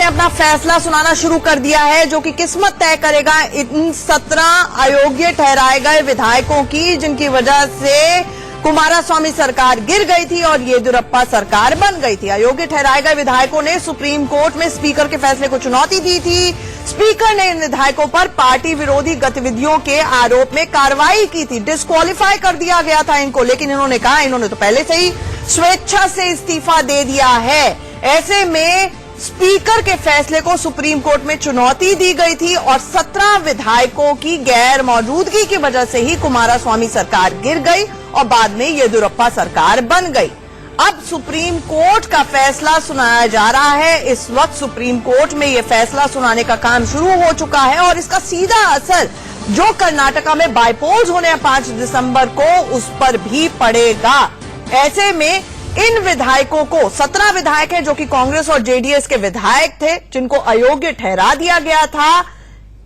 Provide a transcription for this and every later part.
ने अपना फैसला सुनाना शुरू कर दिया है, जो कि किस्मत तय करेगा इन 17 अयोग्य ठहराए गए विधायकों की, जिनकी वजह से कुमारस्वामी सरकार गिर गई थी और येदियुरप्पा सरकार बन गई थी। अयोग्य ठहराए गए विधायकों ने सुप्रीम कोर्ट में स्पीकर के फैसले को चुनौती दी थी। स्पीकर ने इन विधायकों पर पार्टी विरोधी गतिविधियों के आरोप में कार्रवाई की थी। डिस्क्वालीफाई कर दिया गया था इनको, लेकिन इन्होंने कहा इन्होंने तो पहले से ही स्वेच्छा से इस्तीफा दे दिया है। ऐसे में स्पीकर के फैसले को सुप्रीम कोर्ट में चुनौती दी गई थी और 17 विधायकों की गैर मौजूदगी की वजह से ही कुमारस्वामी सरकार गिर गई और बाद में येदियुरप्पा सरकार बन गई। अब सुप्रीम कोर्ट का फैसला सुनाया जा रहा है। इस वक्त सुप्रीम कोर्ट में यह फैसला सुनाने का काम शुरू हो चुका है और इसका सीधा असर जो कर्नाटका में बाइपोल्स होने हैं 5 दिसंबर को, उस पर भी पड़ेगा। ऐसे में इन विधायकों को 17 विधायक हैं जो कि कांग्रेस और जेडीएस के विधायक थे, जिनको अयोग्य ठहरा दिया गया था,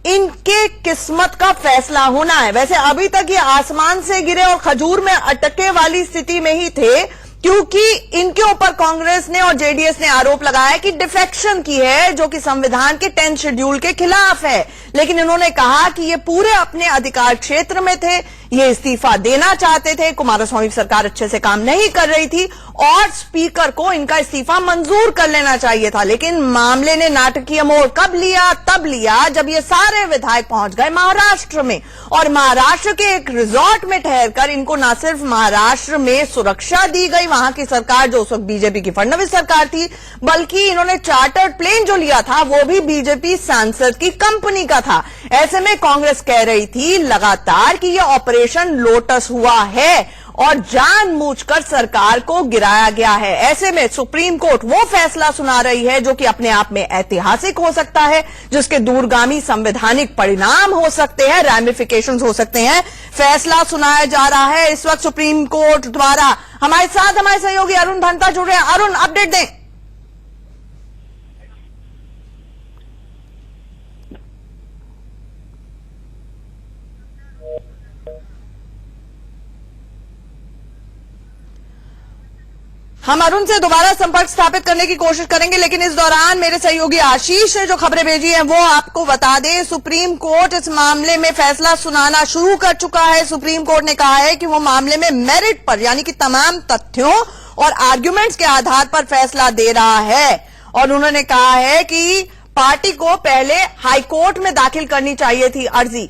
इनके किस्मत का फैसला होना है। वैसे अभी तक ये आसमान से गिरे और खजूर में अटके वाली स्थिति में ही थे, क्योंकि इनके ऊपर कांग्रेस ने और जेडीएस ने आरोप लगाया कि डिफेक्शन की है, जो कि संविधान के 10 शेड्यूल के खिलाफ है। लेकिन इन्होंने कहा कि ये पूरे अपने अधिकार क्षेत्र में थे, ये इस्तीफा देना चाहते थे। कुमारस्वामी सरकार अच्छे से काम नहीं कर रही थी और स्पीकर को इनका इस्तीफा मंजूर कर लेना चाहिए था। लेकिन मामले ने नाटकीय मोड़ कब लिया? तब लिया जब ये सारे विधायक पहुंच गए महाराष्ट्र में और महाराष्ट्र के एक रिजॉर्ट में ठहरकर इनको न सिर्फ महाराष्ट्र में सुरक्षा दी गई, वहां की सरकार जो उस वक्त बीजेपी की फडणवीस सरकार थी, बल्कि इन्होंने चार्टर्ड प्लेन जो लिया था वो भी बीजेपी सांसद की कंपनी का था। ऐसे में कांग्रेस कह रही थी लगातार कि यह ऑपरेशन लोटस हुआ है और जानबूझकर सरकार को गिराया गया है। ऐसे में सुप्रीम कोर्ट वो फैसला सुना रही है जो कि अपने आप में ऐतिहासिक हो सकता है, जिसके दूरगामी संवैधानिक परिणाम हो सकते हैं, रैमिफिकेशंस हो सकते हैं। फैसला सुनाया जा रहा है इस वक्त सुप्रीम कोर्ट द्वारा। हमारे साथ हमारे सहयोगी अरुण धनता जुड़ रहे हैं। अरुण, अपडेट दें। हम अरुण से दोबारा संपर्क स्थापित करने की कोशिश करेंगे, लेकिन इस दौरान मेरे सहयोगी आशीष ने जो खबरें भेजी हैं वो आपको बता दें। सुप्रीम कोर्ट इस मामले में फैसला सुनाना शुरू कर चुका है। सुप्रीम कोर्ट ने कहा है कि वो मामले में मेरिट पर, यानी कि तमाम तथ्यों और आर्ग्यूमेंट्स के आधार पर फैसला दे रहा है और उन्होंने कहा है कि पार्टी को पहले हाईकोर्ट में दाखिल करनी चाहिए थी अर्जी।